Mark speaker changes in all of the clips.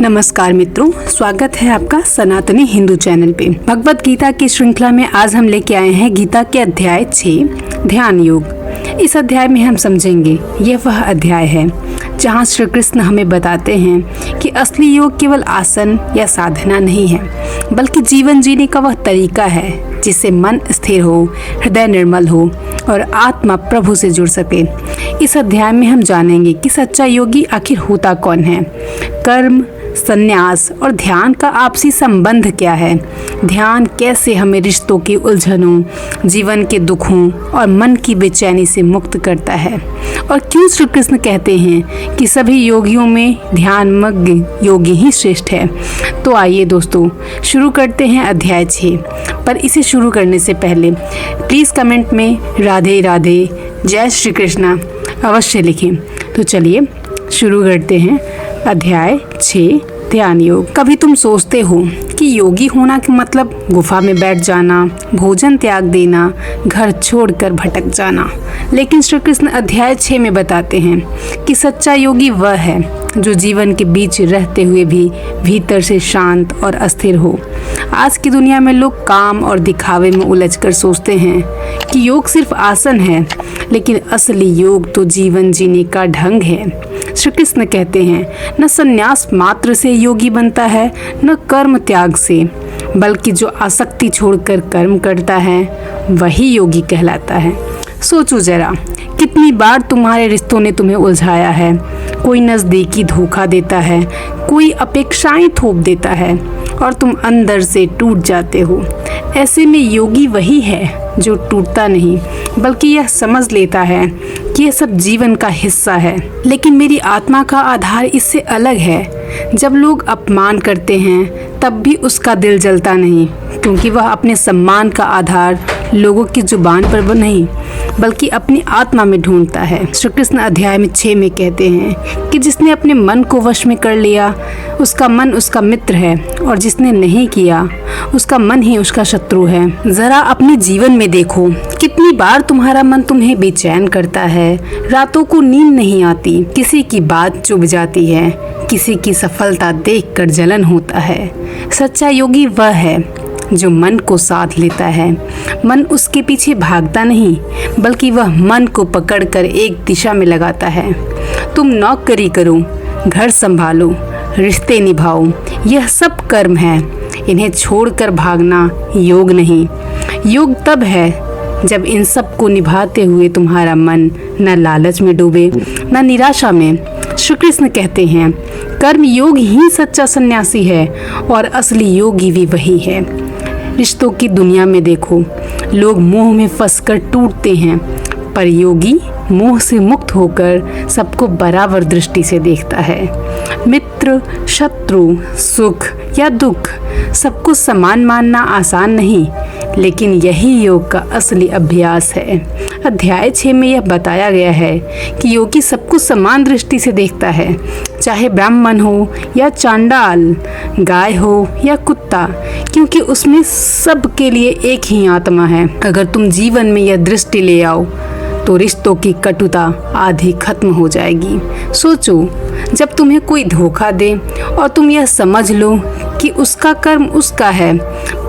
Speaker 1: नमस्कार मित्रों, स्वागत है आपका सनातनी हिंदू चैनल पे। भगवत गीता की श्रृंखला में आज हम लेके आए हैं गीता के अध्याय 6 ध्यान योग। इस अध्याय में हम समझेंगे यह वह अध्याय है जहाँ श्री कृष्ण हमें बताते हैं कि असली योग केवल आसन या साधना नहीं है, बल्कि जीवन जीने का वह तरीका है जिससे मन स्थिर हो, हृदय निर्मल हो और आत्मा प्रभु से जुड़ सके। इस अध्याय में हम जानेंगे कि सच्चा योगी आखिर होता कौन है, कर्म, संन्यास और ध्यान का आपसी संबंध क्या है, ध्यान कैसे हमें रिश्तों की उलझनों, जीवन के दुखों और मन की बेचैनी से मुक्त करता है, और क्यों श्री कृष्ण कहते हैं कि सभी योगियों में ध्यानमग्न योगी ही श्रेष्ठ है। तो आइए दोस्तों, शुरू करते हैं अध्याय 6। पर इसे शुरू करने से पहले प्लीज़ कमेंट में राधे राधे, जय श्री कृष्णा अवश्य लिखें। तो चलिए शुरू करते हैं अध्याय 6 ध्यान योग। कभी तुम सोचते हो कि योगी होना का मतलब गुफा में बैठ जाना, भोजन त्याग देना, घर छोड़कर भटक जाना, लेकिन श्री कृष्ण अध्याय 6 में बताते हैं कि सच्चा योगी वह है जो जीवन के बीच रहते हुए भी भीतर से शांत और अस्थिर हो। आज की दुनिया में लोग काम और दिखावे में उलझकर सोचते हैं कि योग सिर्फ आसन है, लेकिन असली योग तो जीवन जीने का ढंग है। श्री कृष्ण कहते हैं न संन्यास मात्र से योगी बनता है, न कर्म त्याग से, बल्कि जो आसक्ति छोड़कर कर्म करता है वही योगी कहलाता है। सोचो जरा, कितनी बार तुम्हारे रिश्तों ने तुम्हें उलझाया है। कोई नज़दीकी धोखा देता है, कोई अपेक्षाएं थोप देता है और तुम अंदर से टूट जाते हो। ऐसे में योगी वही है जो टूटता नहीं, बल्कि यह समझ लेता है कि यह सब जीवन का हिस्सा है। लेकिन मेरी आत्मा का आधार इससे अलग है। जब लोग अपमान करते हैं तब भी उसका दिल जलता नहीं, क्योंकि वह अपने सम्मान का आधार लोगों की जुबान पर नहीं, बल्कि अपनी आत्मा में ढूंढता है। श्री कृष्ण अध्याय में 6 में कहते हैं कि जिसने अपने मन को वश में कर लिया उसका मन उसका मित्र है, और जिसने नहीं किया उसका मन ही उसका शत्रु है। जरा अपने जीवन में देखो, कितनी बार तुम्हारा मन तुम्हें बेचैन करता है, रातों को नींद नहीं आती, किसी की बात चुभ जाती है, किसी की सफलता देखकर जलन होता है। सच्चा योगी वह है जो मन को साथ लेता है। मन उसके पीछे भागता नहीं, बल्कि वह मन को पकड़कर एक दिशा में लगाता है। तुम नौकरी करो, घर संभालो, रिश्ते निभाओ, यह सब कर्म है। इन्हें छोड़कर भागना योग नहीं। योग तब है जब इन सब को निभाते हुए तुम्हारा मन न लालच में डूबे, न निराशा में। श्री कृष्ण कहते हैं कर्म योग ही सच्चा सन्यासी है, और असली योगी भी वही है। रिश्तों की दुनिया में देखो, लोग मोह में फंसकर टूटते हैं, पर योगी मोह से मुक्त होकर सबको बराबर दृष्टि से देखता है। मित्र, शत्रु, सुख या दुख, सबको समान मानना आसान नहीं, लेकिन यही योग का असली अभ्यास है। अध्याय 6 में यह बताया गया है कि योगी सबको समान दृष्टि से देखता है, चाहे ब्राह्मण हो या चांडाल, गाय हो या कुत्ता, क्योंकि उसमें सबके लिए एक ही आत्मा है। अगर तुम जीवन में यह दृष्टि ले आओ तो रिश्तों की कटुता आधी खत्म हो जाएगी। सोचो, जब तुम्हें कोई धोखा दे और तुम यह समझ लो कि उसका कर्म उसका है,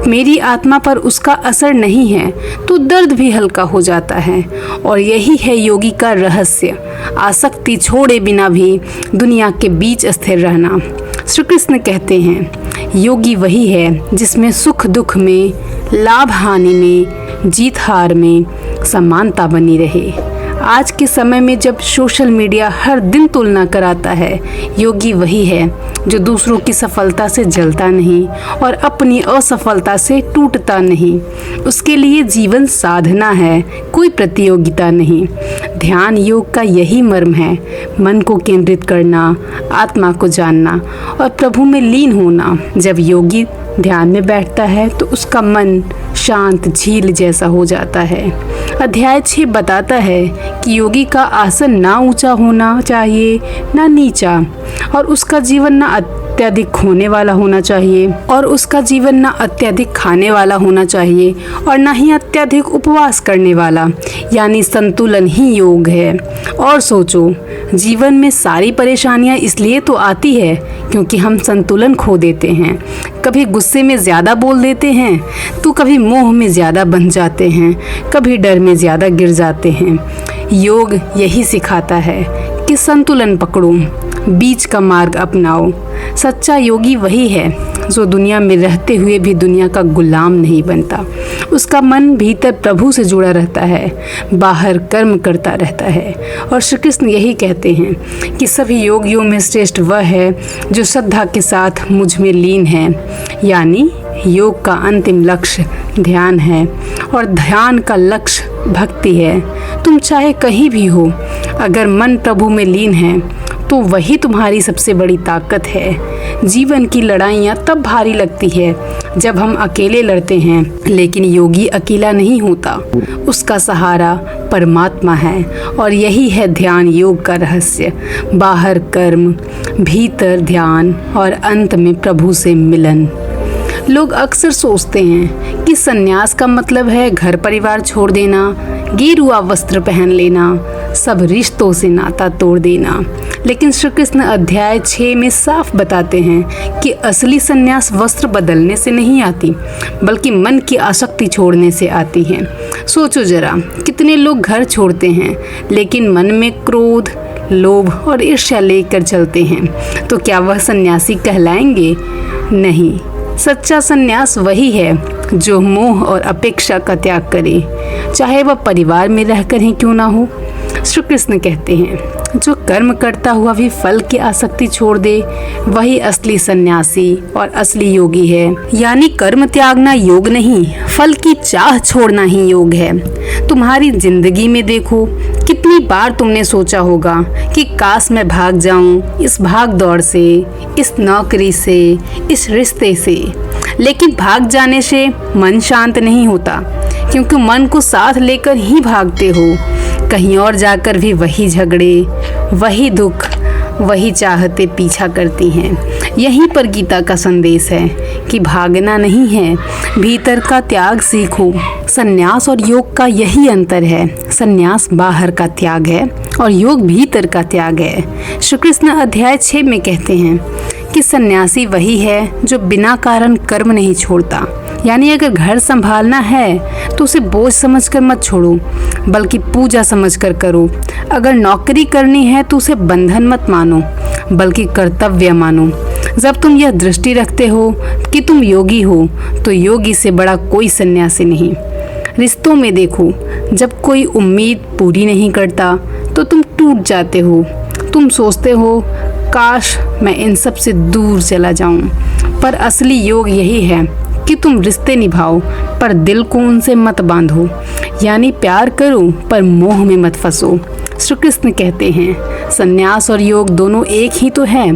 Speaker 1: मेरी आत्मा पर उसका असर नहीं है, तो दर्द भी हल्का हो जाता है। और यही है योगी का रहस्य, आसक्ति छोड़े बिना भी दुनिया के बीच स्थिर रहना। श्री कृष्ण कहते हैं योगी वही है जिसमें सुख दुख में, लाभ हानि में, जीत हार में समानता बनी रहे। आज के समय में जब सोशल मीडिया हर दिन तुलना कराता है, योगी वही है जो दूसरों की सफलता से जलता नहीं और अपनी असफलता से टूटता नहीं। उसके लिए जीवन साधना है, कोई प्रतियोगिता नहीं। ध्यान योग का यही मर्म है, मन को केंद्रित करना, आत्मा को जानना और प्रभु में लीन होना। जब योगी ध्यान में बैठता है तो उसका मन शांत झील जैसा हो जाता है। अध्याय 6 बताता है कि योगी का आसन ना ऊंचा होना चाहिए ना नीचा, और उसका जीवन ना अत्यधिक खोने वाला होना चाहिए, और उसका जीवन ना अत्यधिक खाने वाला होना चाहिए, और ना ही अत्यधिक उपवास करने वाला, यानी संतुलन ही योग है। और सोचो, जीवन में सारी परेशानियां इसलिए तो आती है क्योंकि हम संतुलन खो देते हैं। कभी गुस्से में ज़्यादा बोल देते हैं तो कभी मोह में ज़्यादा बंध जाते हैं, कभी डर में ज़्यादा गिर जाते हैं। योग यही सिखाता है कि संतुलन पकड़ो, बीच का मार्ग अपनाओ। सच्चा योगी वही है जो दुनिया में रहते हुए भी दुनिया का गुलाम नहीं बनता। उसका मन भीतर प्रभु से जुड़ा रहता है, बाहर कर्म करता रहता है। और श्री कृष्ण यही कहते हैं कि सभी योगियों में श्रेष्ठ वह है जो श्रद्धा के साथ मुझ में लीन है, यानी योग का अंतिम लक्ष्य ध्यान है, और ध्यान का लक्ष्य भक्ति है। तुम चाहे कहीं भी हो, अगर मन प्रभु में लीन है तो वही तुम्हारी सबसे बड़ी ताकत है। जीवन की लड़ाइयाँ तब भारी लगती है जब हम अकेले लड़ते हैं, लेकिन योगी अकेला नहीं होता, उसका सहारा परमात्मा है। और यही है ध्यान योग का रहस्य। बाहर कर्म, भीतर ध्यान, और अंत में प्रभु से मिलन। लोग अक्सर सोचते हैं कि सन्यास का मतलब है घर परिवार छोड़ देना, गेरुआ वस्त्र पहन लेना, सब रिश्तों से नाता तोड़ देना। लेकिन श्री कृष्ण अध्याय 6 में साफ बताते हैं कि असली सन्यास वस्त्र बदलने से नहीं आती, बल्कि मन की आसक्ति छोड़ने से आती है। सोचो जरा, कितने लोग घर छोड़ते हैं लेकिन मन में क्रोध, लोभ और ईर्ष्या लेकर चलते हैं, तो क्या वह सन्यासी कहलाएंगे? नहीं। सच्चा सन्यास वही है जो मोह और अपेक्षा का त्याग करे, चाहे वह परिवार में रहकर ही क्यों ना हो। श्री कृष्ण कहते हैं, जो कर्म करता हुआ भी फल की आसक्ति छोड़ दे, वही असली सन्यासी और असली योगी है। यानी कर्म त्यागना योग नहीं, फल की चाह छोड़ना ही योग है। तुम्हारी जिंदगी में देखो, कितनी बार तुमने सोचा होगा कि काश मैं भाग जाऊं इस भाग दौड़ से, इस नौकरी से, इस रिश्ते से। लेकिन भाग जाने से मन शांत नहीं होता, क्योंकि मन को साथ लेकर ही भागते हो। कहीं और जाकर भी वही झगड़े, वही दुख, वही चाहते पीछा करती हैं। यहीं पर गीता का संदेश है कि भागना नहीं है, भीतर का त्याग सीखो। सन्यास और योग का यही अंतर है। सन्यास बाहर का त्याग है और योग भीतर का त्याग है। श्री कृष्ण अध्याय 6 में कहते हैं कि सन्यासी वही है जो बिना कारण कर्म नहीं छोड़ता। यानी अगर घर संभालना है तो उसे बोझ समझकर मत छोड़ो, बल्कि पूजा समझकर करो। अगर नौकरी करनी है तो उसे बंधन मत मानो, बल्कि कर्तव्य मानो। जब तुम यह दृष्टि रखते हो कि तुम योगी हो, तो योगी से बड़ा कोई सन्यासी नहीं। रिश्तों में देखो, जब कोई उम्मीद पूरी नहीं करता तो तुम टूट जाते हो। तुम सोचते हो काश मैं इन सब से दूर चला जाऊं। पर असली योग यही है कि तुम रिश्ते निभाओ पर दिल को उनसे मत बांधो। यानी प्यार करो पर मोह में मत फंसो। श्री कृष्ण कहते हैं, सन्यास और योग दोनों एक ही तो है,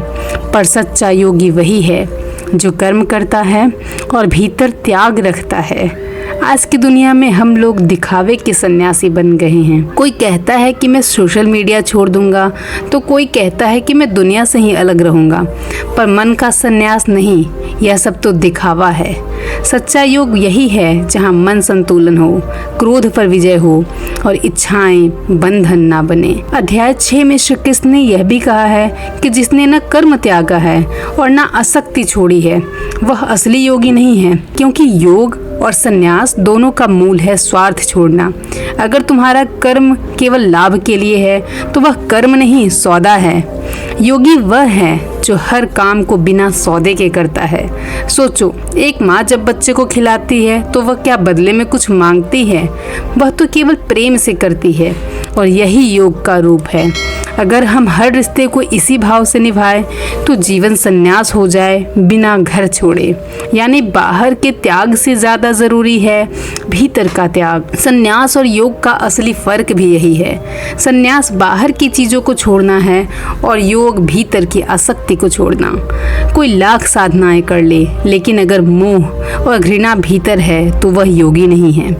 Speaker 1: पर सच्चा योगी वही है जो कर्म करता है और भीतर त्याग रखता है। आज की दुनिया में हम लोग दिखावे के सन्यासी बन गए हैं। कोई कहता है कि मैं सोशल मीडिया छोड़ दूंगा, तो कोई कहता है कि मैं दुनिया से ही अलग रहूंगा। पर मन का सन्यास नहीं, यह सब तो दिखावा है। सच्चा योग यही है जहाँ मन संतुलन हो, क्रोध पर विजय हो और इच्छाएं बंधन ना बने। अध्याय 6 में श्री कृष्ण ने यह भी कहा है कि जिसने न कर्म त्यागा है और न आसक्ति छोड़ी है, वह असली योगी नहीं है। क्योंकि योग और संन्यास दोनों का मूल है स्वार्थ छोड़ना। अगर तुम्हारा कर्म केवल लाभ के लिए है तो वह कर्म नहीं, सौदा है। योगी वह है जो हर काम को बिना सौदे के करता है। सोचो, एक माँ जब बच्चे को खिलाती है तो वह क्या बदले में कुछ मांगती है? वह तो केवल प्रेम से करती है, और यही योग का रूप है। अगर हम हर रिश्ते को इसी भाव से निभाएं तो जीवन संन्यास हो जाए बिना घर छोड़े। यानी बाहर के त्याग से ज़्यादा ज़रूरी है भीतर का त्याग। संन्यास और योग का असली फ़र्क भी यही है। संन्यास बाहर की चीज़ों को छोड़ना है और योग भीतर की आसक्ति को छोड़ना। कोई लाख साधनाएं कर ले, लेकिन अगर मोह और घृणा भीतर है तो वह योगी नहीं है।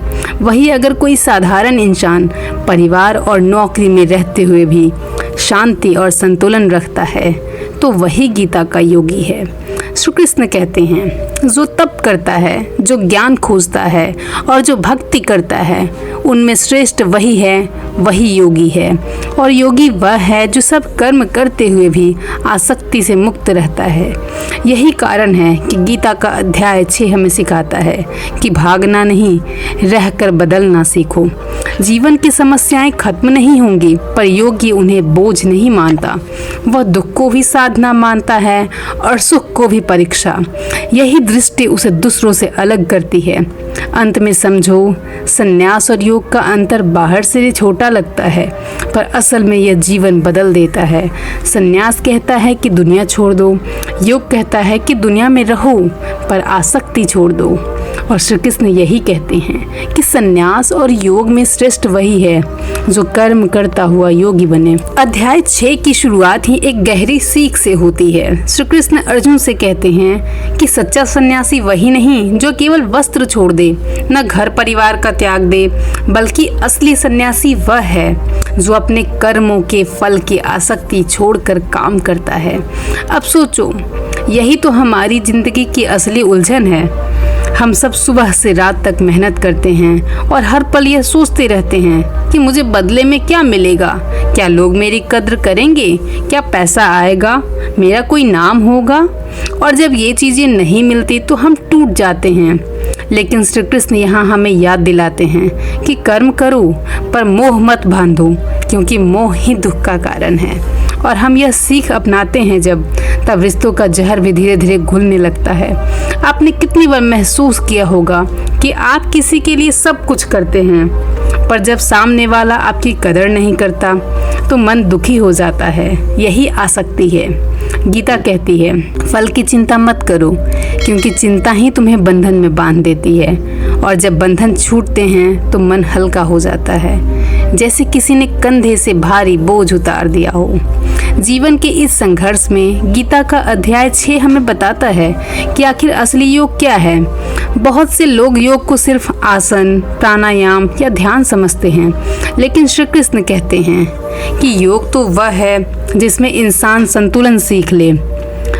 Speaker 1: वही अगर कोई साधारण इंसान परिवार और नौकरी में रहते हुए भी शांति और संतुलन रखता है तो वही गीता का योगी है। श्री कृष्ण कहते हैं, जो तप करता है, जो ज्ञान खोजता है और जो भक्ति करता है, उनमें श्रेष्ठ वही है, वही योगी है। और योगी वह है जो सब कर्म करते हुए भी आसक्ति से मुक्त रहता है। यही कारण है कि गीता का अध्याय 6 हमें सिखाता है कि भागना नहीं, रहकर बदलना सीखो। जीवन की समस्याएं खत्म नहीं होंगी, पर योगी उन्हें बोझ नहीं मानता। वह दुख को भी साधना मानता है और सुख को भी परीक्षा। यही दृष्टि उसे दूसरों से अलग करती है। अंत में समझो, संन्यास और योग का अंतर बाहर से छोटा लगता है, पर असल में यह जीवन बदल देता है। संन्यास कहता है कि दुनिया छोड़ दो, योग कहता है कि दुनिया में रहो पर आसक्ति छोड़ दो। और श्री कृष्ण यही कहते हैं कि संन्यास और योग में श्रेष्ठ वही है जो कर्म करता हुआ योगी बने। अध्याय 6 की शुरुआत ही एक गहरी सीख से होती है। श्री कृष्ण अर्जुन से कहते हैं कि सच्चा सन्यासी वही नहीं जो केवल वस्त्र छोड़ दे, न घर परिवार का त्याग दे, बल्कि असली सन्यासी वह है जो अपने कर्मों के फल की आसक्ति छोड़कर काम करता है। अब सोचो, यही तो हमारी जिंदगी की असली उलझन है। हम सब सुबह से रात तक मेहनत करते हैं और हर पल यह सोचते रहते हैं कि मुझे बदले में क्या मिलेगा, क्या लोग मेरी कद्र करेंगे, क्या पैसा आएगा, मेरा कोई नाम होगा। और जब ये चीज़ें नहीं मिलती तो हम टूट जाते हैं। लेकिन श्री कृष्ण यहाँ हमें याद दिलाते हैं कि कर्म करो पर मोह मत बांधो, क्योंकि मोह ही दुख का कारण है। और हम यह सीख अपनाते हैं तब रिश्तों का जहर भी धीरे धीरे घुलने लगता है। आपने कितनी बार महसूस किया होगा कि आप किसी के लिए सब कुछ करते हैं, पर जब सामने वाला आपकी कदर नहीं करता तो मन दुखी हो जाता है। यही आसक्ति है। गीता कहती है, फल की चिंता मत करो, क्योंकि चिंता ही तुम्हें बंधन में बांध देती है। और जब बंधन छूटते हैं तो मन हल्का हो जाता है, जैसे किसी ने कंधे से भारी बोझ उतार दिया हो। जीवन के इस संघर्ष में गीता का अध्याय 6 हमें बताता है कि आखिर असली योग क्या है। बहुत से लोग योग को सिर्फ आसन, प्राणायाम या ध्यान समझते हैं, लेकिन श्री कृष्ण कहते हैं कि योग तो वह है जिसमें इंसान संतुलन सीख ले।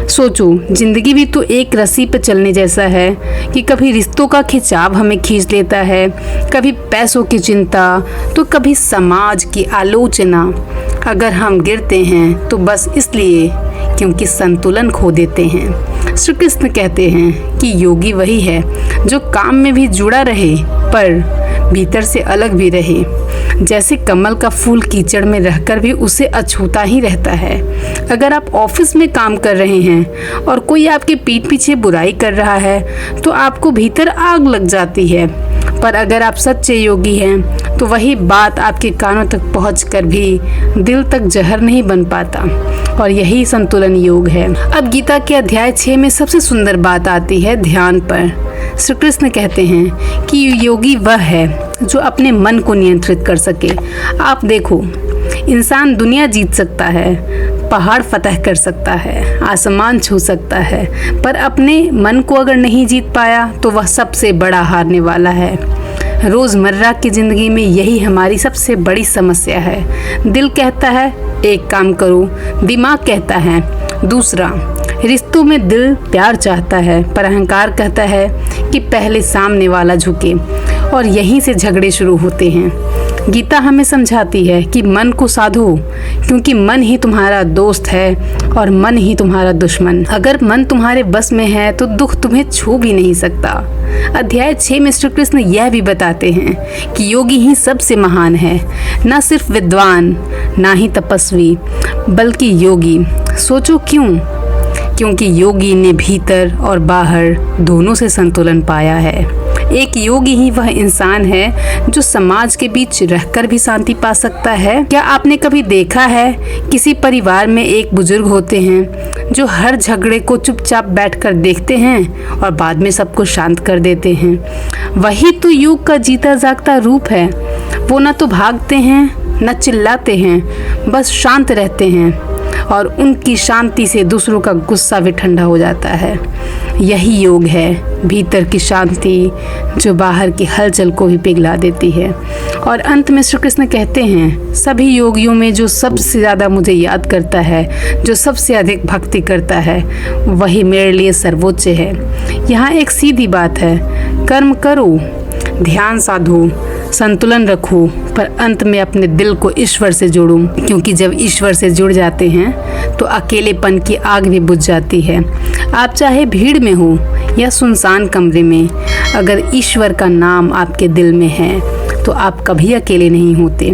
Speaker 1: सोचो, जिंदगी भी तो एक रस्सी पर चलने जैसा है कि कभी रिश्तों का खिंचाव हमें खींच लेता है, कभी पैसों की चिंता, तो कभी समाज की आलोचना। अगर हम गिरते हैं तो बस इसलिए क्योंकि संतुलन खो देते हैं। श्री कृष्ण कहते हैं कि योगी वही है जो काम में भी जुड़ा रहे पर भीतर से अलग भी रहे। जैसे कमल का फूल कीचड़ में रहकर भी उसे अछूता ही रहता है। अगर आप ऑफिस में काम कर रहे हैं और कोई आपके पीठ पीछे बुराई कर रहा है तो आपको भीतर आग लग जाती है, पर अगर आप सच्चे योगी हैं तो वही बात आपके कानों तक पहुंचकर भी दिल तक जहर नहीं बन पाता। और यही संतुलन योग है। अब गीता के अध्याय 6 में सबसे सुंदर बात आती है ध्यान पर। श्री कृष्ण कहते हैं कि योगी वह है जो अपने मन को नियंत्रित कर सके। आप देखो, इंसान दुनिया जीत सकता है, पहाड़ फतह कर सकता है, आसमान छू सकता है, पर अपने मन को अगर नहीं जीत पाया तो वह सबसे बड़ा हारने वाला है। रोज़मर्रा की ज़िंदगी में यही हमारी सबसे बड़ी समस्या है। दिल कहता है एक काम करो, दिमाग कहता है दूसरा। रिश्तों में दिल प्यार चाहता है पर अहंकार कहता है कि पहले सामने वाला झुके, और यहीं से झगड़े शुरू होते हैं। गीता हमें समझाती है कि मन को साधो, क्योंकि मन ही तुम्हारा दोस्त है और मन ही तुम्हारा दुश्मन। अगर मन तुम्हारे बस में है तो दुख तुम्हें छू भी नहीं सकता। अध्याय 6 में श्री कृष्ण यह भी बताते हैं कि योगी ही सबसे महान है, न सिर्फ विद्वान, ना ही तपस्वी, बल्कि योगी। सोचो क्यों? क्योंकि योगी ने भीतर और बाहर दोनों से संतुलन पाया है। एक योगी ही वह इंसान है जो समाज के बीच रहकर भी शांति पा सकता है। क्या आपने कभी देखा है किसी परिवार में एक बुजुर्ग होते हैं जो हर झगड़े को चुपचाप बैठकर देखते हैं और बाद में सबको शांत कर देते हैं? वही तो युग का जीता जागता रूप है। वो न तो भागते हैं न चिल्लाते हैं, बस शांत रहते हैं और उनकी शांति से दूसरों का गुस्सा भी ठंडा हो जाता है। यही योग है, भीतर की शांति जो बाहर की हलचल को भी पिघला देती है। और अंत में श्री कृष्ण कहते हैं, सभी योगियों में जो सबसे ज़्यादा मुझे याद करता है, जो सबसे अधिक भक्ति करता है, वही मेरे लिए सर्वोच्च है। यहाँ एक सीधी बात है, कर्म करो, ध्यान साधो, संतुलन रखो, पर अंत में अपने दिल को ईश्वर से जोड़ो, क्योंकि जब ईश्वर से जुड़ जाते हैं तो अकेलेपन की आग भी बुझ जाती है। आप चाहे भीड़ में हो या सुनसान कमरे में, अगर ईश्वर का नाम आपके दिल में है तो आप कभी अकेले नहीं होते।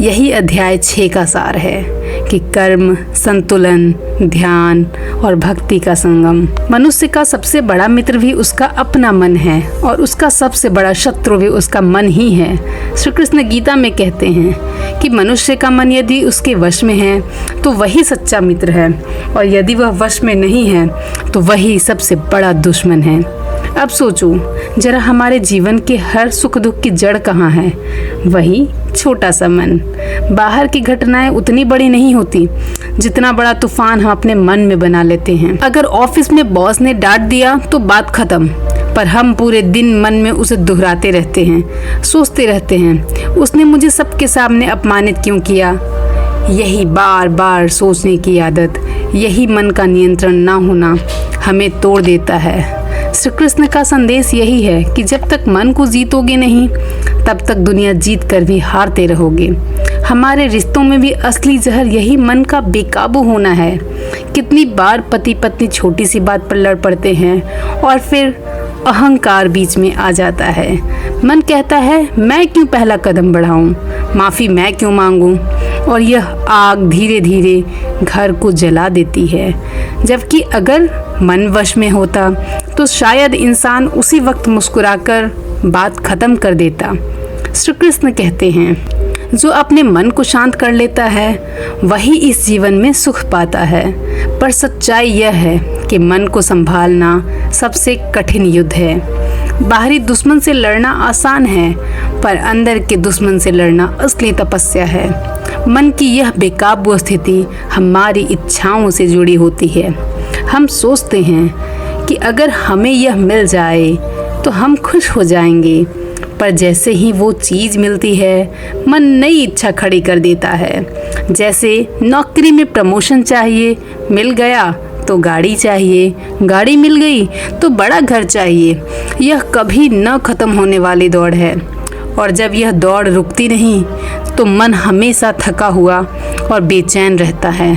Speaker 1: यही अध्याय 6 का सार है कि कर्म, संतुलन, ध्यान और भक्ति का संगम। मनुष्य का सबसे बड़ा मित्र भी उसका अपना मन है और उसका सबसे बड़ा शत्रु भी उसका मन ही है। श्री कृष्ण गीता में कहते हैं कि मनुष्य का मन यदि उसके वश में है तो वही सच्चा मित्र है, और यदि वह वश में नहीं है तो वही सबसे बड़ा दुश्मन है। अब सोचो जरा, हमारे जीवन के हर सुख दुख की जड़ कहाँ है? वही छोटा सा मन। बाहर की घटनाएं उतनी बड़ी नहीं होती जितना बड़ा तूफान हम अपने मन में बना लेते हैं। अगर ऑफिस में बॉस ने डांट दिया तो बात खत्म, पर हम पूरे दिन मन में उसे दोहराते रहते हैं, सोचते रहते हैं, उसने मुझे सबके सामने अपमानित क्यों किया। यही बार बार सोचने की आदत, यही मन का नियंत्रण ना होना हमें तोड़ देता है। श्री कृष्ण का संदेश यही है कि जब तक मन को जीतोगे नहीं, तब तक दुनिया जीत कर भी हारते रहोगे। हमारे रिश्तों में भी असली जहर यही मन का बेकाबू होना है। कितनी बार पति पत्नी छोटी सी बात पर लड़ पड़ते हैं और फिर अहंकार बीच में आ जाता है। मन कहता है, मैं क्यों पहला कदम बढ़ाऊं, माफ़ी मैं क्यों मांगूं, और यह आग धीरे धीरे घर को जला देती है। जबकि अगर मन वश में होता तो शायद इंसान उसी वक्त मुस्कुराकर बात खत्म कर देता। श्री कृष्ण कहते हैं, जो अपने मन को शांत कर लेता है वही इस जीवन में सुख पाता है। पर सच्चाई यह है कि मन को संभालना सबसे कठिन युद्ध है। बाहरी दुश्मन से लड़ना आसान है, पर अंदर के दुश्मन से लड़ना असली तपस्या है। मन की यह बेकाबू स्थिति हमारी इच्छाओं से जुड़ी होती है। हम सोचते हैं कि अगर हमें यह मिल जाए तो हम खुश हो जाएंगे, पर जैसे ही वो चीज़ मिलती है मन नई इच्छा खड़ी कर देता है। जैसे नौकरी में प्रमोशन चाहिए, मिल गया तो गाड़ी चाहिए, गाड़ी मिल गई तो बड़ा घर चाहिए। यह कभी न खत्म होने वाली दौड़ है, और जब यह दौड़ रुकती नहीं तो मन हमेशा थका हुआ और बेचैन रहता है।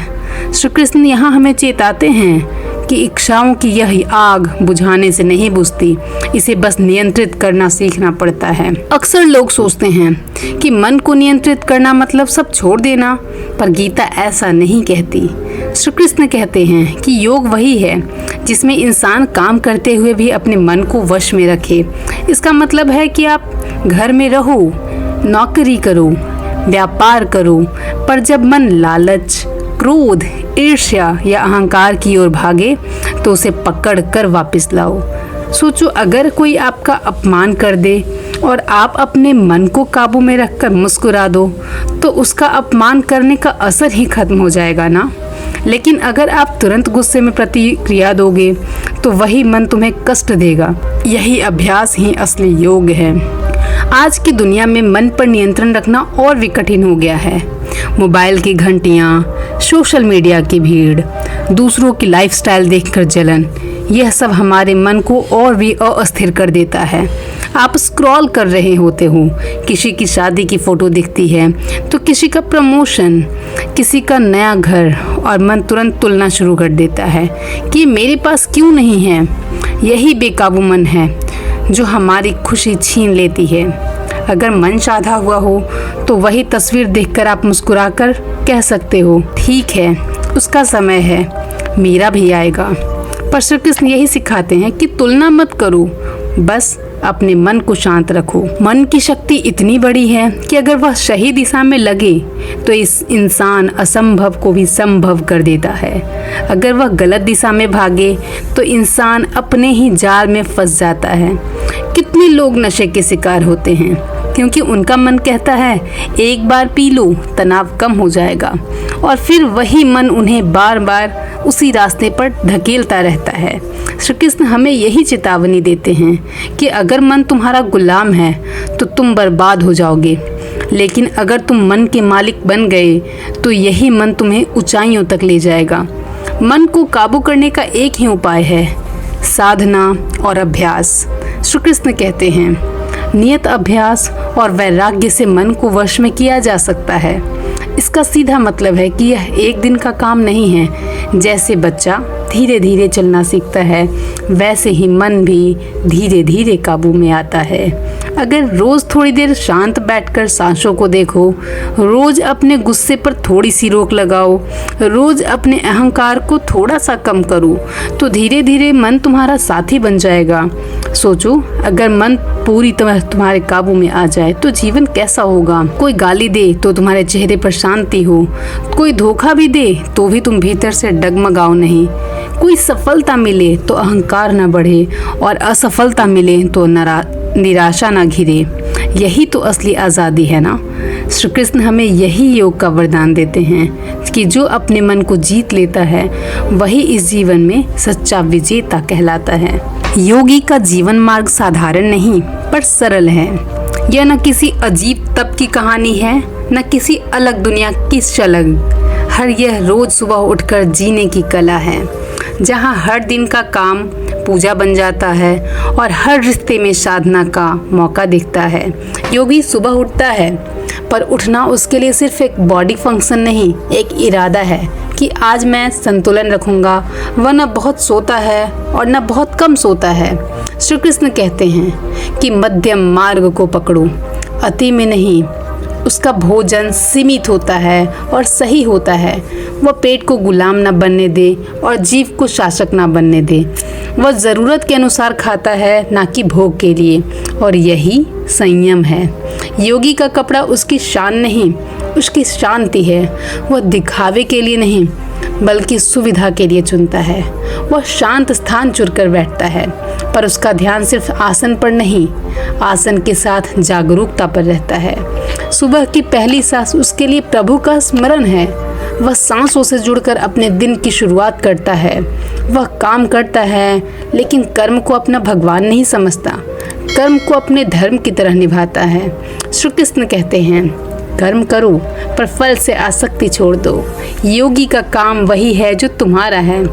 Speaker 1: श्री कृष्ण यहाँ हमें चेताते हैं कि इच्छाओं की यह आग बुझाने से नहीं बुझती, इसे बस नियंत्रित करना सीखना पड़ता है। अक्सर लोग सोचते हैं कि मन को नियंत्रित करना मतलब सब छोड़ देना, पर गीता ऐसा नहीं कहती। श्री कृष्ण कहते हैं कि योग वही है जिसमें इंसान काम करते हुए भी अपने मन को वश में रखे। इसका मतलब है कि आप घर में रहो, नौकरी करो, व्यापार करो, पर जब मन लालच, क्रोध, ईर्ष्या या अहंकार की ओर भागे तो उसे पकड़ कर वापस लाओ। सोचो, अगर कोई आपका अपमान कर दे और आप अपने मन को काबू में रखकर मुस्कुरा दो तो उसका अपमान करने का असर ही खत्म हो जाएगा ना। लेकिन अगर आप तुरंत गुस्से में प्रतिक्रिया दोगे तो वही मन तुम्हें कष्ट देगा। यही अभ्यास ही असली योग है। आज की दुनिया में मन पर नियंत्रण रखना और भी कठिन हो गया है। मोबाइल की घंटियाँ, सोशल मीडिया की भीड़, दूसरों की लाइफस्टाइल देखकर जलन, यह सब हमारे मन को और भी अस्थिर कर देता है। आप स्क्रॉल कर रहे होते हो, किसी की शादी की फ़ोटो दिखती है तो किसी का प्रमोशन, किसी का नया घर, और मन तुरंत तुलना शुरू कर देता है कि मेरे पास क्यों नहीं है। यही बेकाबू मन है जो हमारी खुशी छीन लेती है। अगर मन साधा हुआ हो तो वही तस्वीर देखकर आप मुस्कुराकर कह सकते हो, ठीक है, उसका समय है, मेरा भी आएगा। पर श्री कृष्ण यही सिखाते हैं कि तुलना मत करो, बस अपने मन को शांत रखो। मन की शक्ति इतनी बड़ी है कि अगर वह सही दिशा में लगे तो इस इंसान असंभव को भी संभव कर देता है। अगर वह गलत दिशा में भागे तो इंसान अपने ही जाल में फंस जाता है। कितने लोग नशे के शिकार होते हैं क्योंकि उनका मन कहता है एक बार पी लो, तनाव कम हो जाएगा, और फिर वही मन उन्हें बार बार उसी रास्ते पर धकेलता रहता है। श्री कृष्ण हमें यही चेतावनी देते हैं कि अगर मन तुम्हारा गुलाम है तो तुम बर्बाद हो जाओगे, लेकिन अगर तुम मन के मालिक बन गए तो यही मन तुम्हें ऊंचाइयों तक ले जाएगा। मन को काबू करने का एक ही उपाय है, साधना और अभ्यास। श्री कृष्ण कहते हैं नियत अभ्यास और वैराग्य से मन को वश में किया जा सकता है। इसका सीधा मतलब है कि यह एक दिन का काम नहीं है। जैसे बच्चा धीरे धीरे चलना सीखता है, वैसे ही मन भी धीरे धीरे काबू में आता है। अगर रोज़ थोड़ी देर शांत बैठकर सांसों को देखो, रोज़ अपने गुस्से पर थोड़ी सी रोक लगाओ, रोज़ अपने अहंकार को थोड़ा सा कम करो, तो धीरे धीरे मन तुम्हारा साथी बन जाएगा। सोचो, अगर मन पूरी तरह तुम्हारे काबू में आ जाए तो जीवन कैसा होगा। कोई गाली दे तो तुम्हारे चेहरे पर शांति हो, कोई धोखा भी दे तो भी तुम भीतर से डगमगाओ नहीं, कोई सफलता मिले तो अहंकार न बढ़े और असफलता मिले तो निराशा न घिरे। यही तो असली आज़ादी है ना। श्री कृष्ण हमें यही योग का वरदान देते हैं कि जो अपने मन को जीत लेता है वही इस जीवन में सच्चा विजेता कहलाता है। योगी का जीवन मार्ग साधारण नहीं पर सरल है। यह न किसी अजीब तप की कहानी है, न किसी अलग दुनिया की शलग। यह रोज सुबह उठकर जीने की कला है, जहाँ हर दिन का काम पूजा बन जाता है और हर रिश्ते में साधना का मौका दिखता है। योगी सुबह उठता है, पर उठना उसके लिए सिर्फ एक बॉडी फंक्शन नहीं, एक इरादा है कि आज मैं संतुलन रखूंगा। वह न बहुत सोता है और न बहुत कम सोता है। श्री कृष्ण कहते हैं कि मध्यम मार्ग को पकड़ो, अति में नहीं। उसका भोजन सीमित होता है और सही होता है। वह पेट को गुलाम न बनने दे और जीव को शासक न बनने दे। वह ज़रूरत के अनुसार खाता है, ना कि भोग के लिए, और यही संयम है। योगी का कपड़ा उसकी शान नहीं, उसकी शांति है। वह दिखावे के लिए नहीं बल्कि सुविधा के लिए चुनता है। वह शांत स्थान चुनकर बैठता है, पर उसका ध्यान सिर्फ आसन पर नहीं, आसन के साथ जागरूकता पर रहता है। सुबह की पहली सांस उसके लिए प्रभु का स्मरण है। वह सांसों से जुड़कर अपने दिन की शुरुआत करता है। वह काम करता है, लेकिन कर्म को अपना भगवान नहीं समझता, कर्म को अपने धर्म की तरह निभाता है। श्री कृष्ण कहते हैं कर्म करो पर फल से आसक्ति छोड़ दो। योगी का काम वही है जो तुम्हारा है,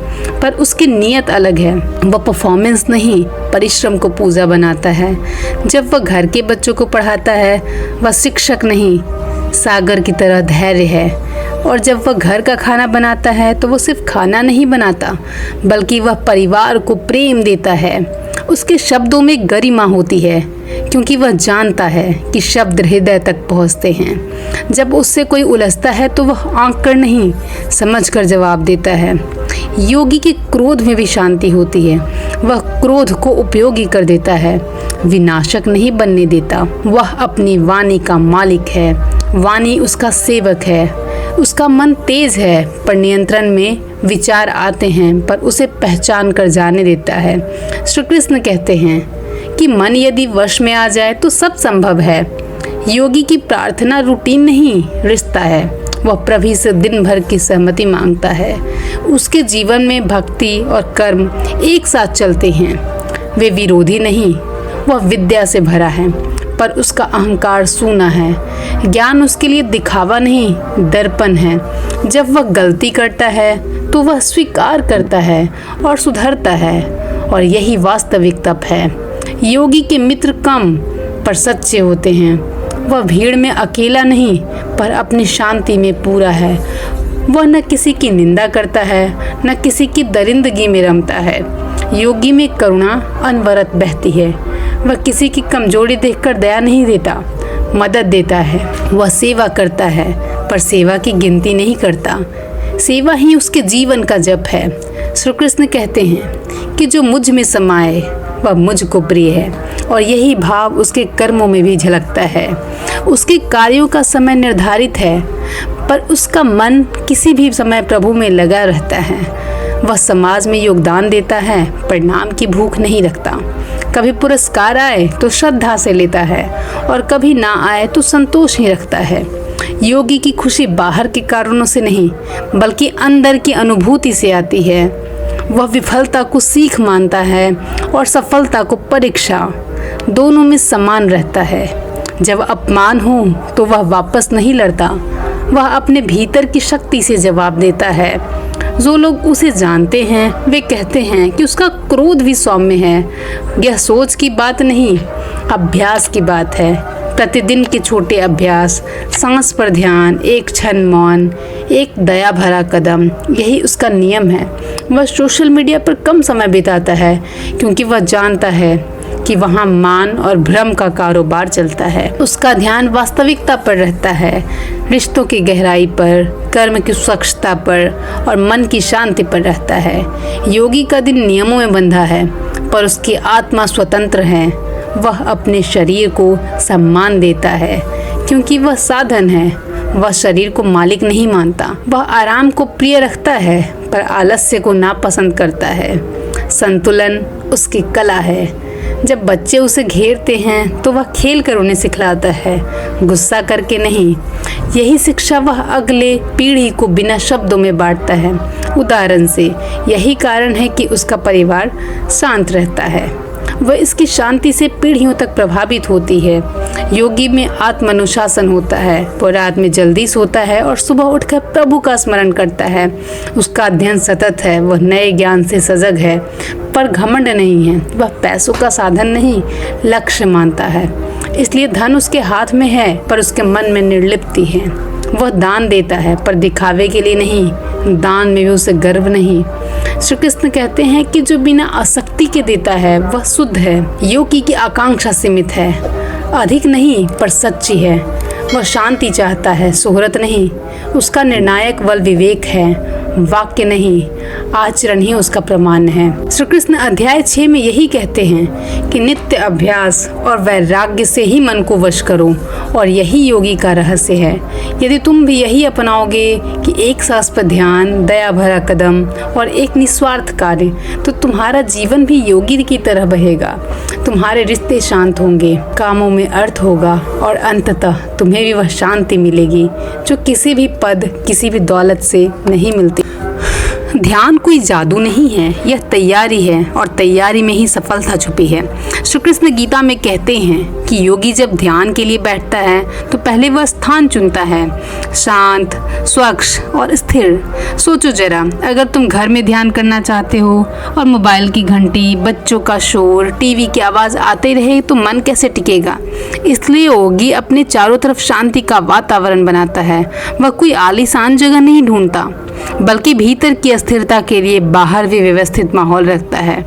Speaker 1: पर उसकी नीयत अलग है। वह परफॉर्मेंस नहीं, परिश्रम को पूजा बनाता है। जब वह घर के बच्चों को पढ़ाता है, वह शिक्षक नहीं, सागर की तरह धैर्य है। और जब वह घर का खाना बनाता है तो वो सिर्फ खाना नहीं बनाता, बल्कि वह परिवार को प्रेम देता है। उसके शब्दों में गरिमा होती है, क्योंकि वह जानता है कि शब्द हृदय तक पहुंचते हैं। जब उससे कोई उलझता है तो वह आंक कर नहीं, समझ कर जवाब देता है। योगी के क्रोध में भी शांति होती है। वह क्रोध को उपयोगी कर देता है, विनाशक नहीं बनने देता। वह अपनी वाणी का मालिक है, वाणी उसका सेवक है। उसका मन तेज है, पर नियंत्रण में विचार आते हैं, पर उसे पहचान कर जाने देता है। श्री कृष्ण कहते हैं कि मन यदि वश में आ जाए तो सब संभव है। योगी की प्रार्थना रूटीन नहीं, रिश्ता है। वह प्रभु से दिन भर की सहमति मांगता है। उसके जीवन में भक्ति और कर्म एक साथ चलते हैं, वे विरोधी नहीं। वह विद्या से भरा है, पर उसका अहंकार सूना है। ज्ञान उसके लिए दिखावा नहीं, दर्पण है। जब वह गलती करता है तो वह स्वीकार करता है और सुधरता है, और यही वास्तविक तप है। योगी के मित्र कम पर सच्चे होते हैं। वह भीड़ में अकेला नहीं, पर अपनी शांति में पूरा है। वह न किसी की निंदा करता है, न किसी की दरिंदगी में रमता है। योगी में करुणा अनवरत बहती है। वह किसी की कमजोरी देखकर दया नहीं देता, मदद देता है। वह सेवा करता है, पर सेवा की गिनती नहीं करता। सेवा ही उसके जीवन का जप है। श्री कृष्ण कहते हैं कि जो मुझ में समाए वह मुझको प्रिय है। और यही भाव उसके कर्मों में भी झलकता है। उसके कार्यों का समय निर्धारित है, पर उसका मन किसी भी समय प्रभु में लगा रहता है। वह समाज में योगदान देता है, परिणाम की भूख नहीं रखता। कभी पुरस्कार आए तो श्रद्धा से लेता है और कभी ना आए तो संतोष ही रखता है। योगी की खुशी बाहर के कारणों से नहीं, बल्कि अंदर की अनुभूति से आती है। वह विफलता को सीख मानता है और सफलता को परीक्षा, दोनों में समान रहता है। जब अपमान हो तो वह वापस नहीं लड़ता, वह अपने भीतर की शक्ति से जवाब देता है। जो लोग उसे जानते हैं वे कहते हैं कि उसका क्रोध भी सौम्य है। यह सोच की बात नहीं, अभ्यास की बात है। प्रतिदिन के छोटे अभ्यास, सांस पर ध्यान, एक क्षण मौन, एक दया भरा कदम, यही उसका नियम है। वह सोशल मीडिया पर कम समय बिताता है क्योंकि वह जानता है कि वहाँ मान और भ्रम का कारोबार चलता है। उसका ध्यान वास्तविकता पर रहता है, रिश्तों की गहराई पर, कर्म की स्वच्छता पर और मन की शांति पर रहता है। योगी का दिन नियमों में बंधा है, पर उसकी आत्मा स्वतंत्र है। वह अपने शरीर को सम्मान देता है क्योंकि वह साधन है। वह शरीर को मालिक नहीं मानता। वह आराम को प्रिय रखता है, पर आलस्य को नापसंद करता है। संतुलन उसकी कला है। जब बच्चे उसे घेरते हैं तो वह खेल कर उन्हें सिखलाता है, गुस्सा करके नहीं। यही शिक्षा वह अगले पीढ़ी को बिना शब्दों में बांटता है, उदाहरण से। यही कारण है कि उसका परिवार शांत रहता है। वह इसकी शांति से पीढ़ियों तक प्रभावित होती है। योगी में आत्म अनुशासन होता है। वह रात में जल्दी सोता है और सुबह उठकर प्रभु का स्मरण करता है। उसका अध्ययन सतत है। वह नए ज्ञान से सजग है, पर घमंड नहीं है। वह पैसों का साधन नहीं, लक्ष्य मानता है। इसलिए धन उसके हाथ में है, पर उसके मन में निर्लिप्ति है। वह दान देता है, पर दिखावे के लिए नहीं। दान में भी उसे गर्व नहीं। श्री कृष्ण कहते हैं कि जो बिना आसक्ति के देता है वह शुद्ध है। योगी की आकांक्षा सीमित है, अधिक नहीं पर सच्ची है। वह शांति चाहता है, शोहरत नहीं। उसका निर्णायक बल विवेक है, वाक्य नहीं। आचरण ही उसका प्रमाण है। श्री कृष्ण अध्याय 6 में यही कहते हैं कि नित्य अभ्यास और वैराग्य से ही मन को वश करो, और यही योगी का रहस्य है। यदि तुम भी यही अपनाओगे कि एक सांस पर ध्यान, दया भरा कदम और एक निस्वार्थ कार्य, तो तुम्हारा जीवन भी योगी की तरह बहेगा। तुम्हारे रिश्ते शांत होंगे, कामों में अर्थ होगा और अंततः तुम्हें भी वह शांति मिलेगी जो किसी भी पद, किसी भी दौलत से नहीं मिलती। ध्यान कोई जादू नहीं है, यह तैयारी है, और तैयारी में ही सफलता छुपी है। श्री कृष्ण गीता में कहते हैं कि योगी जब ध्यान के लिए बैठता है तो पहले वह स्थान चुनता है, शांत, स्वच्छ और स्थिर। सोचो जरा, अगर तुम घर में ध्यान करना चाहते हो और मोबाइल की घंटी, बच्चों का शोर, टीवी की आवाज़ आते रहे तो मन कैसे टिकेगा। इसलिए योगी अपने चारों तरफ शांति का वातावरण बनाता है। वह कोई आलीशान जगह नहीं ढूंढता, बल्कि भीतर की स्थिरता के लिए बाहर भी व्यवस्थित माहौल रखता है।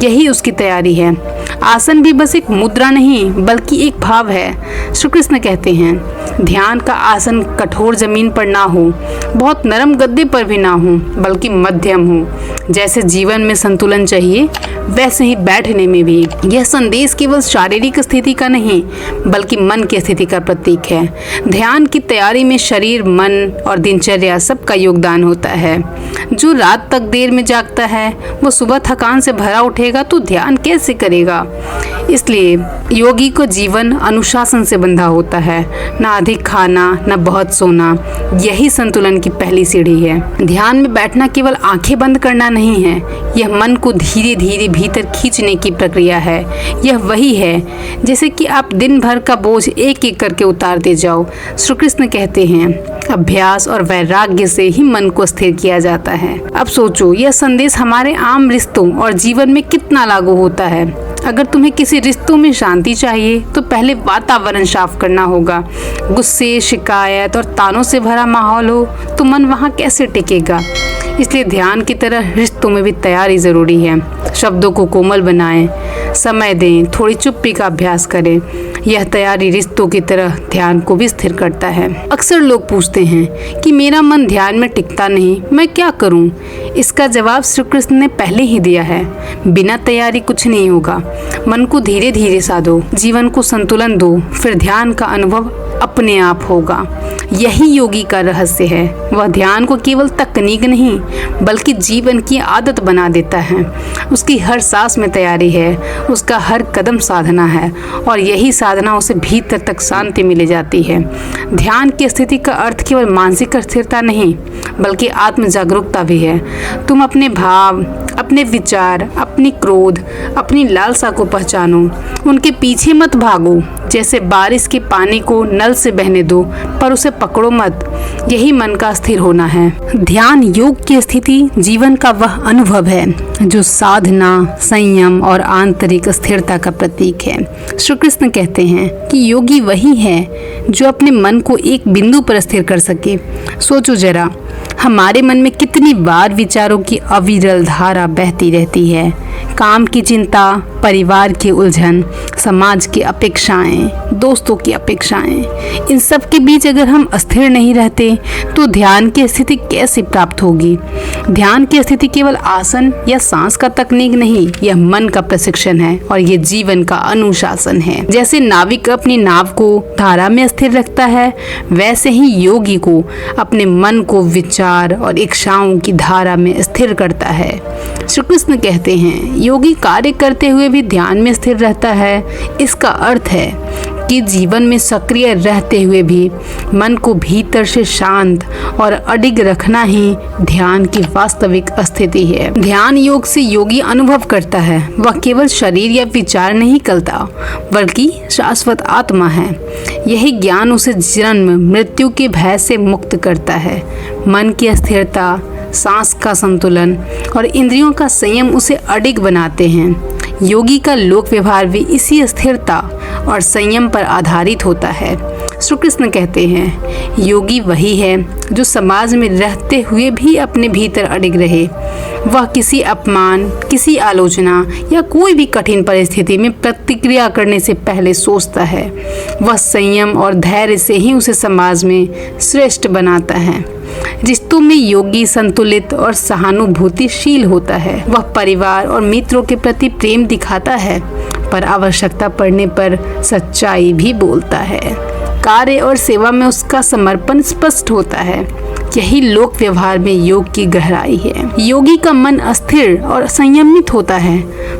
Speaker 1: यही उसकी तैयारी है। आसन भी बस एक मुद्रा नहीं, बल्कि एक भाव है। श्री कृष्ण कहते हैं ध्यान का आसन कठोर जमीन पर ना हो, बहुत नरम गद्दे पर भी ना हो, बल्कि मध्यम हो। जैसे जीवन में संतुलन चाहिए, वैसे ही बैठने में भी। यह संदेश केवल शारीरिक स्थिति का नहीं, बल्कि मन की स्थिति का प्रतीक है। ध्यान की तैयारी में शरीर, मन और दिनचर्या सबका योगदान होता है। जो रात तक देर में जागता है वो सुबह थकान से भरा उठेगा तो ध्यान कैसे करेगा। इसलिए योगी को जीवन अनुशासन से बंधा होता है, ना अधिक खाना, ना बहुत सोना। यही संतुलन की पहली सीढ़ी है। ध्यान में बैठना केवल आंखें बंद करना नहीं है, यह मन को धीरे धीरे भीतर खींचने की प्रक्रिया है। यह वही है जैसे कि आप दिन भर का बोझ एक एक करके उतारते जाओ। श्री कृष्ण कहते हैं अभ्यास और वैराग्य से ही मन को स्थिर किया जाता है। अब सोचो, यह संदेश हमारे आम रिश्तों और जीवन में कितना लागू होता है। अगर तुम्हें किसी रिश्तों में शांति चाहिए तो पहले वातावरण साफ करना होगा। गुस्से, शिकायत और तानों से भरा माहौल हो तो मन वहाँ कैसे टिकेगा। इसलिए ध्यान की तरह रिश्तों में भी तैयारी जरूरी है। शब्दों को कोमल बनाएं, समय दें, थोड़ी चुप्पी का अभ्यास करें। यह तैयारी रिश्तों की तरह ध्यान को भी स्थिर करता है। अक्सर लोग पूछते हैं कि मेरा मन ध्यान में टिकता नहीं, मैं क्या करूं? इसका जवाब श्री कृष्ण ने पहले ही दिया है। बिना तैयारी कुछ नहीं होगा। मन को धीरे धीरे साधो, जीवन को संतुलन दो, फिर ध्यान का अनुभव अपने आप होगा। यही योगी का रहस्य है। वह ध्यान को केवल तकनीक नहीं बल्कि जीवन की आदत बना देता है। उसकी हर सांस में तैयारी है, उसका हर कदम साधना है और यही साधना उसे भीतर तक शांति मिले जाती है। ध्यान की स्थिति का अर्थ केवल मानसिक स्थिरता नहीं बल्कि आत्म जागरूकता भी है। तुम अपने भाव, अपने विचार, अपनी क्रोध, अपनी लालसा को पहचानो, उनके पीछे मत भागो। जैसे बारिश के पानी को नल से बहने दो पर उसे पकड़ो मत। यही मन का स्थिर होना है। ध्यान योग की स्थिति जीवन का वह अनुभव है जो साधना, संयम और आंतरिक स्थिरता का प्रतीक है। श्री कृष्ण कहते हैं कि योगी वही है जो अपने मन को एक बिंदु पर स्थिर कर सके। सोचो जरा, हमारे मन में कितनी बार विचारों की अविरल धारा बहती रहती है। काम की चिंता, परिवार की उलझन, समाज की अपेक्षाएं, दोस्तों की अपेक्षाएं, इन सब के बीच अगर हम अस्थिर नहीं रहते तो ध्यान की स्थिति कैसे प्राप्त होगी? ध्यान की स्थिति केवल आसन या सांस का तकनीक नहीं, यह मन का प्रशिक्षण है और ये जीवन का अनुशासन है। जैसे नाविक अपनी नाव को धारा में स्थिर रखता है, वैसे ही योगी को अपने मन को विचार और इच्छाओं की धारा में स्थिर करता है। श्री कृष्ण कहते हैं, योगी कार्य करते हुए भी ध्यान में स्थिर रहता है। इसका अर्थ है कि जीवन में सक्रिय रहते हुए भी मन को भीतर से शांत और अडिग रखना ही ध्यान की वास्तविक स्थिति है। ध्यान योग से योगी अनुभव करता है वह केवल शरीर या विचार नहीं करता बल्कि शाश्वत आत्मा है। यही ज्ञान उसे जन्म मृत्यु के भय से मुक्त करता है। मन की स्थिरता, सांस का संतुलन और इंद्रियों का संयम उसे अडिग बनाते हैं। योगी का लोक व्यवहार भी इसी स्थिरता और संयम पर आधारित होता है। श्री कृष्ण कहते हैं, योगी वही है जो समाज में रहते हुए भी अपने भीतर अडिग रहे। वह किसी अपमान, किसी आलोचना या कोई भी कठिन परिस्थिति में प्रतिक्रिया करने से पहले सोचता है। वह संयम और धैर्य से ही उसे समाज में श्रेष्ठ बनाता है। रिश्तों में योगी संतुलित और सहानुभूतिशील होता है। वह परिवार और मित्रों के प्रति प्रेम दिखाता है पर आवश्यकता पड़ने पर सच्चाई भी बोलता है। कार्य और सेवा में उसका समर्पण स्पष्ट होता है। यही लोक व्यवहार में योग की गहराई है। योगी का मन अस्थिर और संयमित होता है।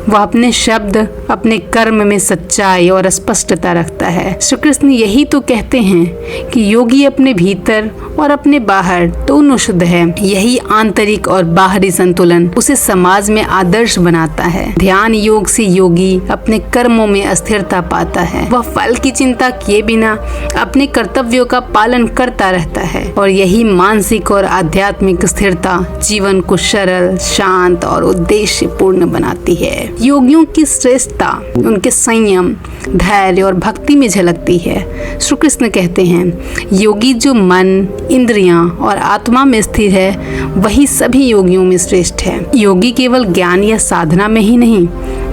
Speaker 1: वह अपने शब्द, अपने कर्म में सच्चाई और स्पष्टता रखता है। श्री कृष्ण यही तो कहते हैं कि योगी अपने भीतर और अपने बाहर दोनों शुद्ध है। यही आंतरिक और बाहरी संतुलन उसे समाज में आदर्श बनाता है। ध्यान योग से योगी अपने कर्मों में स्थिरता पाता है। वह फल की चिंता किए बिना अपने कर्तव्यों का पालन करता रहता है और यही मानसिक और आध्यात्मिक स्थिरता जीवन को सरल, शांत और उद्देश्यपूर्ण बनाती है। योगियों की श्रेष्ठता उनके संयम, धैर्य और भक्ति में झलकती है। श्री कृष्ण कहते हैं, योगी जो मन, इंद्रियां और आत्मा में स्थिर है वही सभी योगियों में श्रेष्ठ है। योगी केवल ज्ञान या साधना में ही नहीं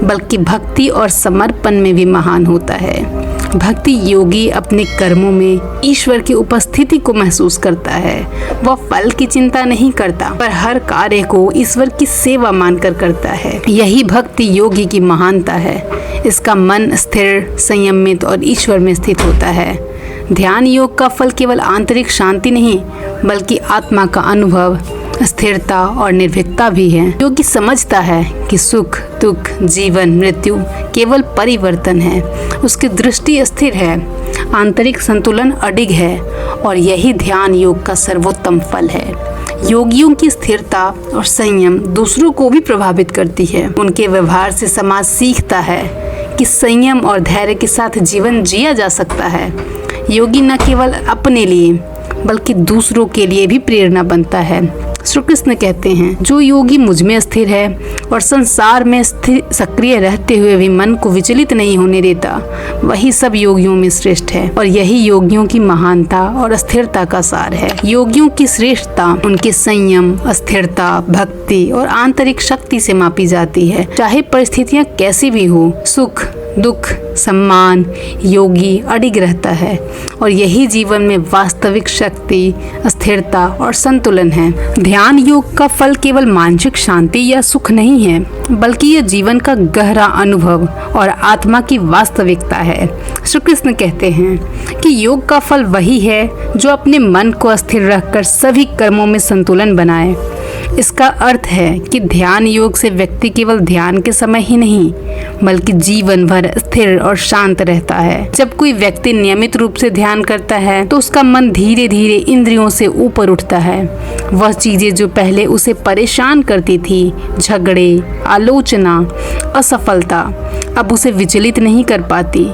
Speaker 1: बल्कि भक्ति और समर्पण में भी महान होता है। भक्ति योगी अपने कर्मों में ईश्वर की उपस्थिति को महसूस करता है। वह फल की चिंता नहीं करता पर हर कार्य को ईश्वर की सेवा मानकर करता है। यही भक्ति योगी की महानता है। इसका मन स्थिर, संयमित और ईश्वर में स्थित होता है। ध्यान योग का फल केवल आंतरिक शांति नहीं बल्कि आत्मा का अनुभव, स्थिरता और निर्भीकता भी है। योगी समझता है कि सुख, दुख, जीवन, मृत्यु केवल परिवर्तन है। उसकी दृष्टि स्थिर है, आंतरिक संतुलन अडिग है और यही ध्यान योग का सर्वोत्तम फल है। योगियों की स्थिरता और संयम दूसरों को भी प्रभावित करती है। उनके व्यवहार से समाज सीखता है कि संयम और धैर्य के साथ जीवन जिया जा सकता है। योगी न केवल अपने लिए बल्कि दूसरों के लिए भी प्रेरणा बनता है। श्री कृष्ण कहते हैं, जो योगी मुझ में स्थिर है और संसार में सक्रिय रहते हुए भी मन को विचलित नहीं होने देता, वही सब योगियों में श्रेष्ठ है। और यही योगियों की महानता और स्थिरता का सार है। योगियों की श्रेष्ठता उनके संयम, स्थिरता, भक्ति और आंतरिक शक्ति से मापी जाती है। चाहे परिस्थितियां कैसी भी हो, सुख दुख सम्मान, योगी अडिग रहता है। और यही जीवन में वास्तविक शक्ति, स्थिरता और संतुलन है। ध्यान योग का फल केवल मानसिक शांति या सुख नहीं है, बल्कि यह जीवन का गहरा अनुभव और आत्मा की वास्तविकता है। श्री कृष्ण कहते हैं कि योग का फल वही है जो अपने मन को स्थिर रखकर सभी कर्मों में संतुलन बनाए। इसका अर्थ है कि ध्यान योग से व्यक्ति केवल ध्यान के समय ही नहीं, बल्कि जीवन भर स्थिर और शांत रहता है। जब कोई व्यक्ति नियमित रूप से ध्यान करता है तो उसका मन धीरे धीरे इंद्रियों से ऊपर उठता है। वह चीजें जो पहले उसे परेशान करती थी, झगड़े, आलोचना, असफलता, अब उसे विचलित नहीं कर पाती।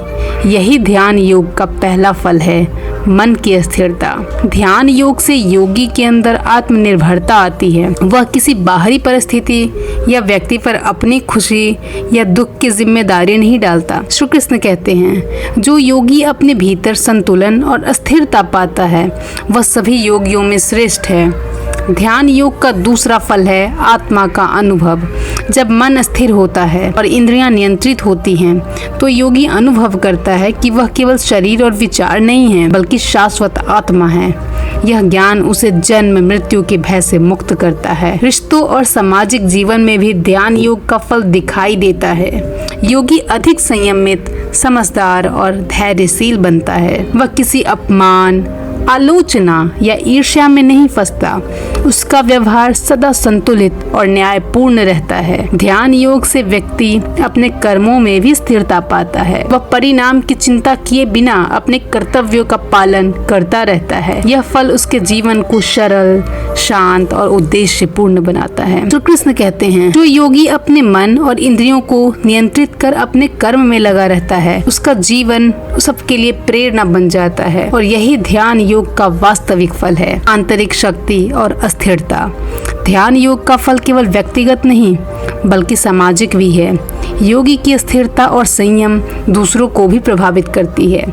Speaker 1: यही ध्यान योग का पहला फल है, मन की स्थिरता। ध्यान योग से योगी के अंदर आत्मनिर्भरता आती है। वह किसी बाहरी परिस्थिति या व्यक्ति पर अपनी खुशी या दुख की जिम्मेदारी नहीं डालता। श्री कृष्ण कहते हैं, जो योगी अपने भीतर संतुलन और स्थिरता पाता है, वह सभी योगियों में श्रेष्ठ है। ध्यान योग का दूसरा फल है आत्मा का अनुभव। जब मन स्थिर होता है और इंद्रियां नियंत्रित होती हैं, तो योगी अनुभव करता है कि वह केवल शरीर और विचार नहीं है, बल्कि शाश्वत आत्मा है। यह ज्ञान उसे जन्म मृत्यु के भय से मुक्त करता है। रिश्तों और सामाजिक जीवन में भी ध्यान योग का फल दिखाई देता है। योगी अधिक संयमित, समझदार और धैर्यशील बनता है। वह किसी अपमान, आलोचना या ईर्ष्या में नहीं फंसता। उसका व्यवहार सदा संतुलित और न्यायपूर्ण रहता है। ध्यान योग से व्यक्ति अपने कर्मों में भी स्थिरता पाता है। वह परिणाम की चिंता किए बिना अपने कर्तव्यों का पालन करता रहता है। यह फल उसके जीवन को सरल, शांत और उद्देश्यपूर्ण बनाता है। श्री कृष्ण कहते हैं, जो योगी अपने मन और इंद्रियों को नियंत्रित कर अपने कर्म में लगा रहता है, उसका जीवन सबके लिए प्रेरणा बन जाता है। और यही ध्यान योग का वास्तविक फल है, आंतरिक शक्ति और स्थिरता। ध्यान योग का फल केवल व्यक्तिगत नहीं, बल्कि सामाजिक भी है। योगी की स्थिरता और संयम दूसरों को भी प्रभावित करती है।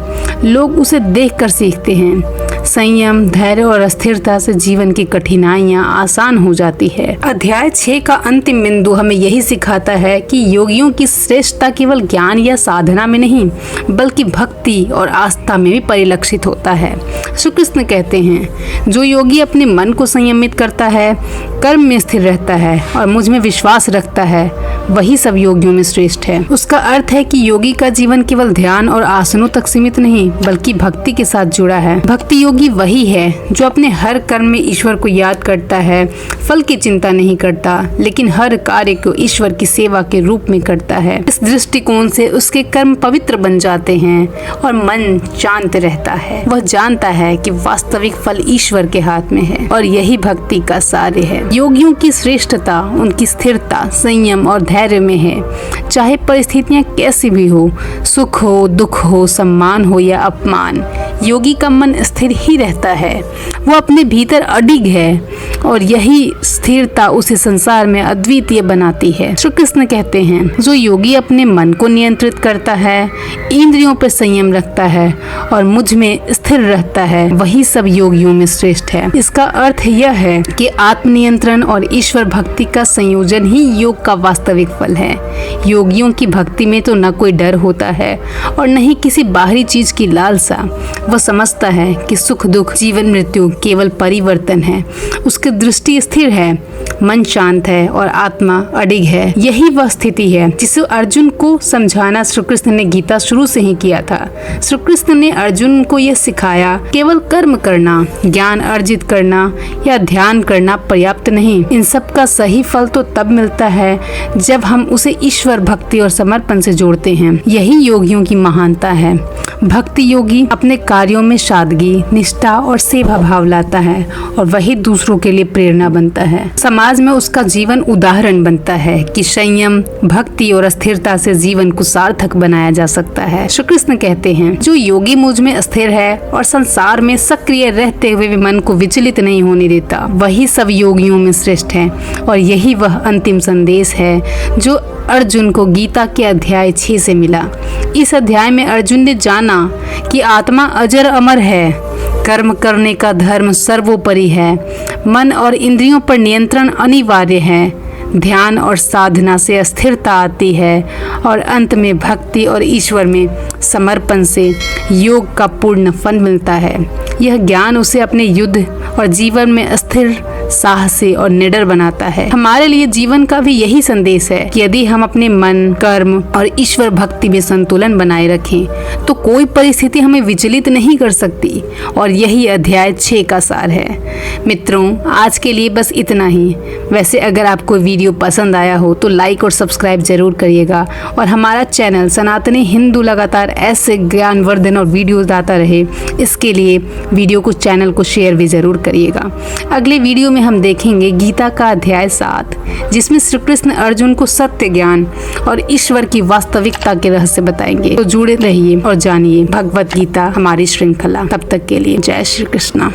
Speaker 1: लोग उसे देखकर सीखते हैं। संयम, धैर्य और स्थिरता से जीवन की कठिनाइयां आसान हो जाती है। अध्याय 6 का अंतिम बिंदु हमें यही सिखाता है कि योगियों की श्रेष्ठता केवल ज्ञान या साधना में नहीं, बल्कि भक्ति और आस्था में भी परिलक्षित होता है। श्री कृष्ण कहते हैं, जो योगी अपने मन को संयमित करता है, कर्म में स्थिर रहता है और मुझ में विश्वास रखता है, वही सब योगियों में श्रेष्ठ है। उसका अर्थ है कि योगी का जीवन केवल ध्यान और आसनों तक सीमित नहीं, बल्कि भक्ति के साथ जुड़ा है। भक्ति योगी वही है जो अपने हर कर्म में ईश्वर को याद करता है, फल की चिंता नहीं करता, लेकिन हर कार्य को ईश्वर की सेवा के रूप में करता है। इस दृष्टिकोण से उसके कर्म पवित्र बन जाते हैं और मन शांत रहता है। वह जानता है कि वास्तविक फल ईश्वर के हाथ में है और यही भक्ति का सार है। योगियों की श्रेष्ठता उनकी स्थिरता, संयम और धैर्य में है। चाहे परिस्थितियां कैसी भी हो, सुख हो, दुख हो, सम्मान हो या अपमान, योगी का मन स्थिर ही रहता है। वो अपने भीतर अडिग है और यही स्थिरता उसे संसार में अद्वितीय बनाती है। श्री कृष्ण कहते हैं, जो योगी अपने मन को नियंत्रित करता है, इंद्रियों पर संयम रखता है और मुझ में स्थिर रहता है, वही सब योगियों में श्रेष्ठ है। इसका अर्थ यह है कि आत्मनियंत्रण और ईश्वर भक्ति का संयोजन ही योग का वास्तविक फल है। योगियों की भक्ति में तो न कोई डर होता है और न ही किसी बाहरी चीज की लालसा। वह समझता है कि सुख दुख, जीवन मृत्यु केवल परिवर्तन है। उसकी दृष्टि स्थिर है, मन शांत है और आत्मा अडिग है। यही वह स्थिति है जिसे अर्जुन को समझाना श्री कृष्ण ने गीता शुरू से ही किया था। श्री कृष्ण ने अर्जुन को यह सिखाया, केवल कर्म करना, ज्ञान अर्जित करना या ध्यान करना पर्याप्त नहीं। इन सब का सही फल तो तब मिलता है जब हम उसे ईश्वर भक्ति और समर्पण से जोड़ते हैं। यही योगियों की महानता है। भक्ति योगी अपने कार्यों में सादगी, निष्ठा और सेवा भाव लाता है और वही दूसरों के लिए प्रेरणा बनता है। समाज में उसका जीवन उदाहरण बनता है कि संयम, भक्ति और स्थिरता से जीवन को सार्थक बनाया जा सकता है। श्री कृष्ण कहते हैं, जो योगी मुझ में स्थिर है और संसार में सक्रिय रहते हुए भी मन को विचलित नहीं होने देता, वही सब योगियों में श्रेष्ठ है। और यही वह अंतिम संदेश है जो अर्जुन को गीता के अध्याय 6 से मिला। इस अध्याय में अर्जुन ने जाना कि आत्मा अजर अमर है, कर्म करने का धर्म सर्वोपरि है, मन और इंद्रियों पर नियंत्रण अनिवार्य है, ध्यान और साधना से स्थिरता आती है और अंत में भक्ति और ईश्वर में समर्पण से योग का पूर्ण फल मिलता है। यह ज्ञान उसे अपने युद्ध और जीवन में स्थिर, साहसी और निडर बनाता है। हमारे लिए जीवन का भी यही संदेश है कि यदि हम अपने मन, कर्म और ईश्वर भक्ति में संतुलन बनाए रखें तो कोई परिस्थिति हमें विचलित नहीं कर सकती। और यही अध्याय 6 का सार है। मित्रों, आज के लिए बस इतना ही। वैसे अगर आपको वीडियो पसंद आया हो तो लाइक और सब्सक्राइब जरूर करिएगा और हमारा चैनल सनातनी हिंदू लगातार ऐसे ज्ञानवर्धन और वीडियोस लाता रहे, इसके लिए वीडियो को, चैनल को शेयर भी जरूर करिएगा। अगले वीडियो में हम देखेंगे गीता का अध्याय 7, जिसमें श्री कृष्ण अर्जुन को सत्य ज्ञान और ईश्वर की वास्तविकता के रहस्य बताएंगे। तो जुड़े रहिए और जानिए भगवत गीता हमारी श्रृंखला। तब तक के लिए जय श्री कृष्ण।